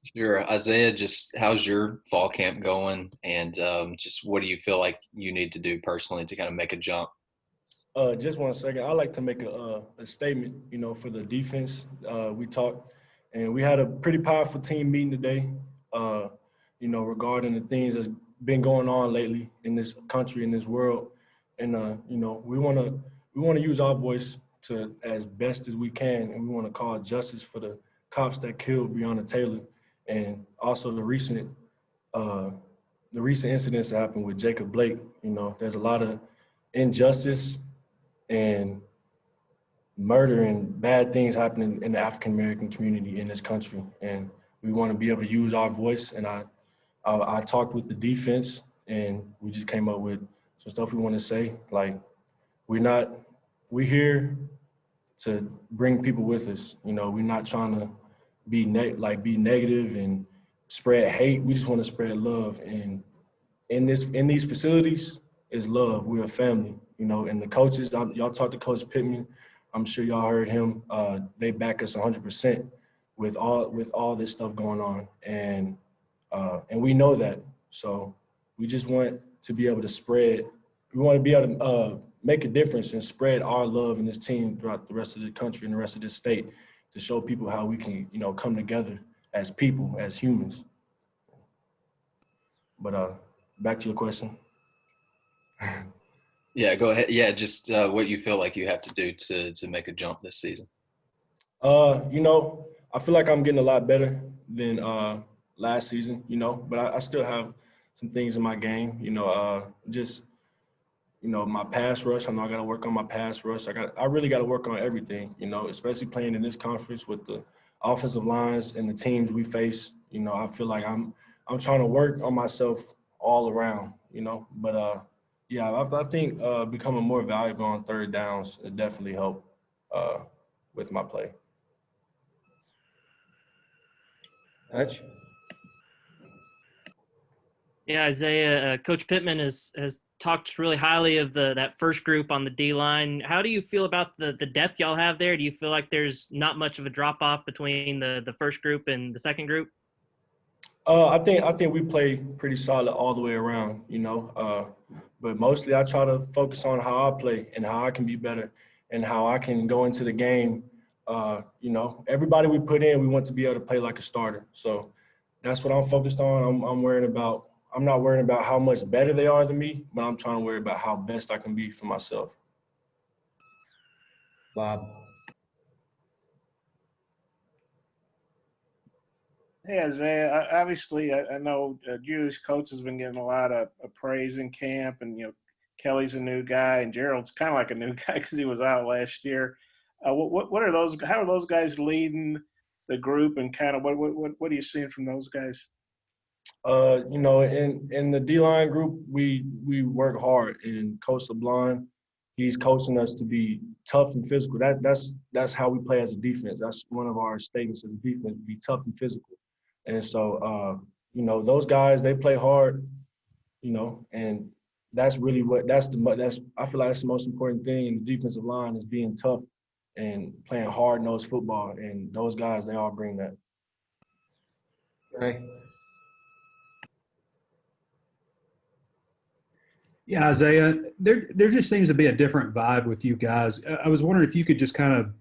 Sure. Isaiah, just how's your fall camp going? And just what do you feel like you need to do personally to kind of make a jump? Just 1 second. I'd like to make a statement, for the defense. We talked, and we had a pretty powerful team meeting today, uh, regarding the things that's been going on lately in this country, in this world. And, we want to use our voice to as best as we can, and we want to call justice for the cops that killed Breonna Taylor, and also uh, the recent incidents that happened with Jacob Blake. There's a lot of injustice and murder and bad things happening in the African American community in this country, and we want to be able to use our voice. And I talked with the defense, and we just came up with some stuff we want to say. Like we're not we're here to bring people with us. We're not trying to be negative and spread hate. We just want to spread love. And in these facilities is love. We're a family, and the coaches, y'all talked to Coach Pittman. I'm sure y'all heard him. They back us 100% with all this stuff going on, and we know that. So we just want to be able to spread. We want to be able to make a difference and spread our love in this team throughout the rest of the country and the rest of this state to show people how we can, come together as people, as humans. But back to your question. Yeah, go ahead. Yeah, just what you feel like you have to do to make a jump this season. I feel like I'm getting a lot better than last season, but I still have some things in my game, just, my pass rush. I know I got to work on my pass rush. I really got to work on everything, especially playing in this conference with the offensive lines and the teams we face. I feel like I'm trying to work on myself all around, but yeah, I think becoming more valuable on third downs it definitely helped uh, with my play. Hutch? Yeah, Isaiah, Coach Pittman has talked really highly of that first group on the D line. How do you feel about the depth y'all have there? Do you feel like there's not much of a drop off between the first group and the second group? I think we play pretty solid all the way around, but mostly I try to focus on how I play and how I can be better and how I can go into the game. Everybody we put in, we want to be able to play like a starter. So that's what I'm focused on. I'm worrying about. I'm not worrying about how much better they are than me, but I'm trying to worry about how best I can be for myself. Bob? Hey, Isaiah. Obviously, I know Julie's coach has been getting a lot of praise in camp, and Kelly's a new guy, and Gerald's kind of like a new guy because he was out last year. What are those? How are those guys leading the group, and kind of what are you seeing from those guys? In the D line group, we work hard, and Coach LeBlanc, he's coaching us to be tough and physical. That's how we play as a defense. That's one of our statements as a defense: be tough and physical. And so, those guys, they play hard, and that's really that's I feel like that's the most important thing in the defensive line is being tough and playing hard-nosed football. And those guys, they all bring that. Right. Yeah, Isaiah, there just seems to be a different vibe with you guys. I was wondering if you could just kind of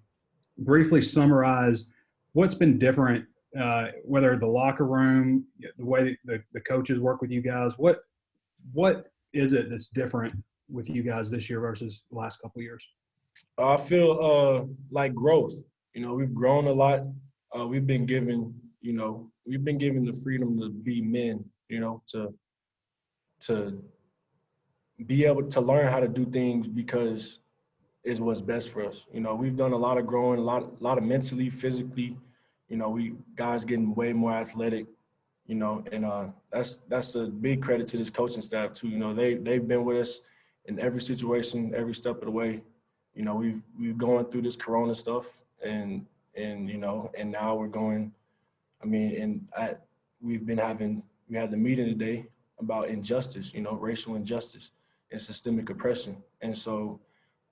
briefly summarize what's been different, whether the locker room, the way the coaches work with you guys. What is it that's different with you guys this year versus the last couple of years? I feel like growth. We've grown a lot. We've been given, the freedom to be men. To be able to learn how to do things because it's what's best for us. We've done a lot of growing, a lot of mentally, physically. We guys getting way more athletic. And that's a big credit to this coaching staff too. They've been with us in every situation, every step of the way. We've gone through this Corona stuff, and now we're going. I mean, we had the meeting today about injustice, racial injustice and systemic oppression. And so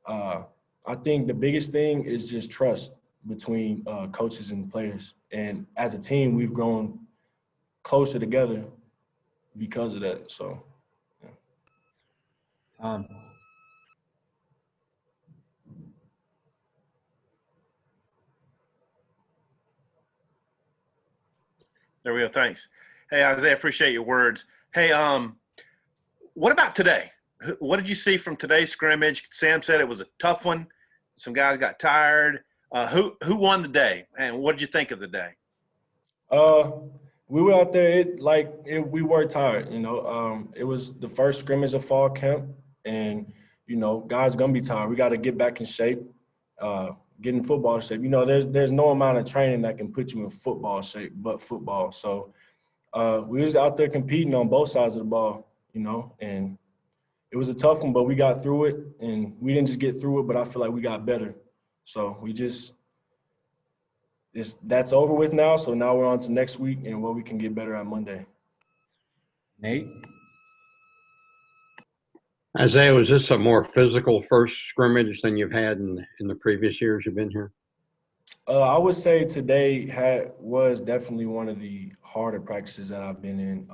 I think the biggest thing is just trust between coaches and players. And as a team, we've grown closer together because of that. So, Tom. There we go. Thanks. Hey, Isaiah, appreciate your words. Hey, what about today? What did you see from today's scrimmage? Sam said it was a tough one. Some guys got tired. Who won the day, and what did you think of the day? we were out there. We were tired. It was the first scrimmage of fall camp, and guys gonna be tired. We got to get back in shape, get in football shape. There's no amount of training that can put you in football shape, but football. So we was out there competing on both sides of the ball. And it was a tough one, but we got through it, and we didn't just get through it, but I feel like we got better. So that's over with now. So now we're on to next week and what we can get better at Monday. Nate. Isaiah, was this a more physical first scrimmage than you've had in the previous years you've been here? I would say today was definitely one of the harder practices that I've been in.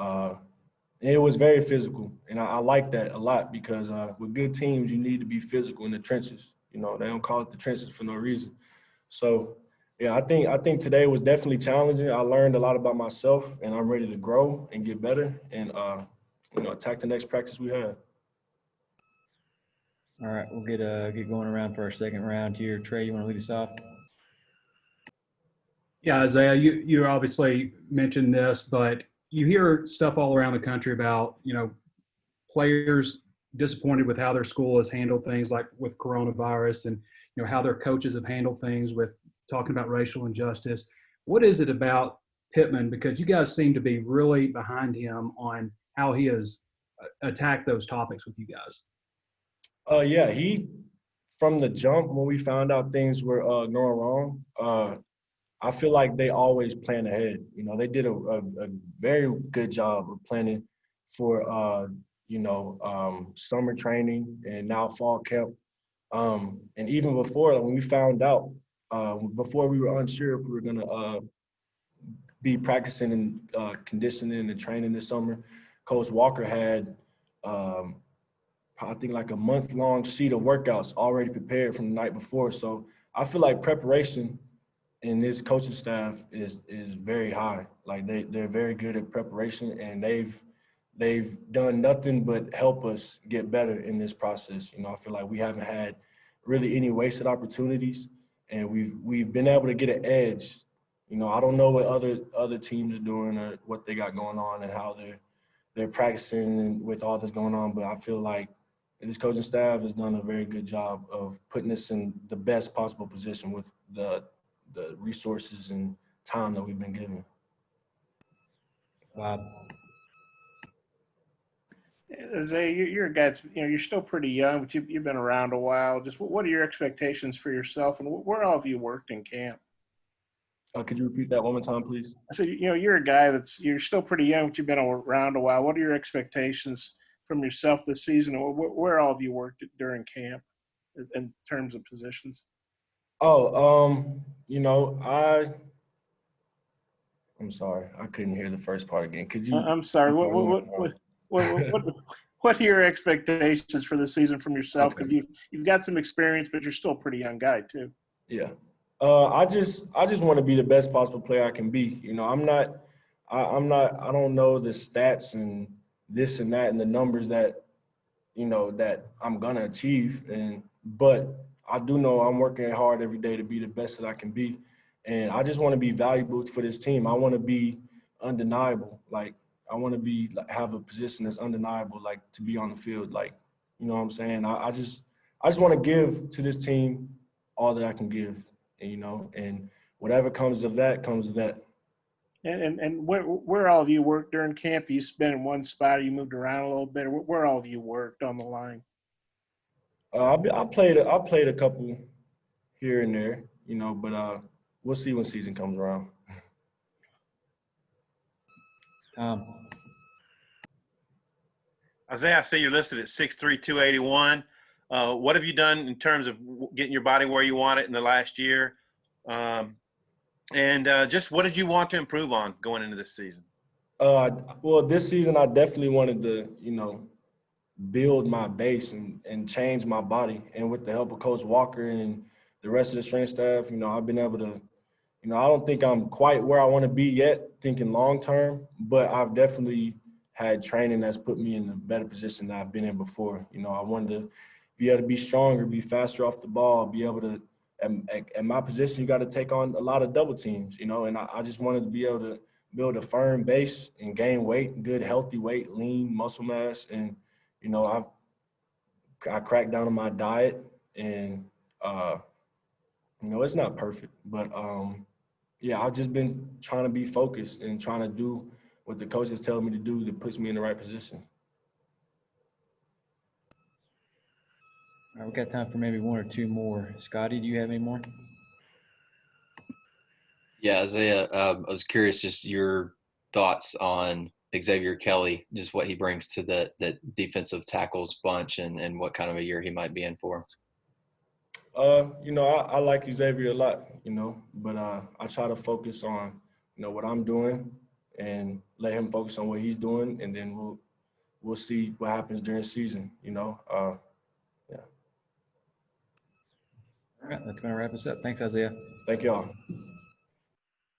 It was very physical, and I like that a lot because with good teams, you need to be physical in the trenches. They don't call it the trenches for no reason. So, yeah, I think today was definitely challenging. I learned a lot about myself, and I'm ready to grow and get better and attack the next practice we have. All right, we'll get going around for our second round here. Trey, you want to lead us off? Yeah, Isaiah, you obviously mentioned this, but you hear stuff all around the country about, players disappointed with how their school has handled things like with coronavirus and, how their coaches have handled things with talking about racial injustice. What is it about Pittman? Because you guys seem to be really behind him on how he has attacked those topics with you guys. Yeah, from the jump when we found out things were going wrong, I feel like they always plan ahead. They did a very good job of planning for, summer training and now fall camp. And even before, when we found out, before we were unsure if we were going to be practicing and conditioning and training this summer, Coach Walker had, I think, like a month-long sheet of workouts already prepared from the night before. So I feel like preparation in this coaching staff is very high. Like they're very good at preparation, and they've done nothing but help us get better in this process. I feel like we haven't had really any wasted opportunities, and we've been able to get an edge. I don't know what other teams are doing or what they got going on and how they're practicing and with all this going on, but I feel like this coaching staff has done a very good job of putting us in the best possible position with the resources and time that we've been given. Bob. Isaiah, you're a guy that's, you're still pretty young, but you've been around a while. Just what are your expectations for yourself, and where all have you worked in camp? Could you repeat that one more time, please? I said, you're a guy you're still pretty young, but you've been around a while. What are your expectations from yourself this season, and where all have you worked during camp in terms of positions? I'm sorry, I couldn't hear the first part again. Could you? I'm sorry. What are your expectations for the season from yourself? Because you've got some experience, but you're still a pretty young guy too. Yeah. I just want to be the best possible player I can be. I don't know the stats and this and that and the numbers that I'm gonna achieve, but I do know I'm working hard every day to be the best that I can be, and I just want to be valuable for this team. I want to be undeniable. Like I want to have a position that's undeniable, like to be on the field. Like, you know what I'm saying? I just want to give to this team all that I can give. And whatever comes of that comes of that. And where all of you worked during camp? You spent in one spot, or you moved around a little bit? Or where all of you worked on the line? I played a couple here and there, but we'll see when season comes around. Isaiah, I see you're listed at 6'3", 281. What have you done in terms of getting your body where you want it in the last year? And just what did you want to improve on going into this season? Well, this season I definitely wanted to, build my base and change my body. And with the help of Coach Walker and the rest of the strength staff, I've been able to, I don't think I'm quite where I want to be yet, thinking long term, but I've definitely had training that's put me in a better position than I've been in before. I wanted to be able to be stronger, be faster off the ball, be able to, at my position, you got to take on a lot of double teams, and I just wanted to be able to build a firm base and gain weight, good, healthy weight, lean muscle mass. And, I cracked down on my diet and, it's not perfect, but yeah, I've just been trying to be focused and trying to do what the coaches tell me to do that puts me in the right position. All right, we got time for maybe one or two more. Scotty, do you have any more? Yeah, Isaiah, I was curious just your thoughts on Xavier Kelly, just what he brings to that defensive tackles bunch and what kind of a year he might be in for. I like Xavier a lot, but I try to focus on, what I'm doing and let him focus on what he's doing, and then we'll see what happens during the season, Yeah. All right, that's going to wrap us up. Thanks, Isaiah. Thank y'all.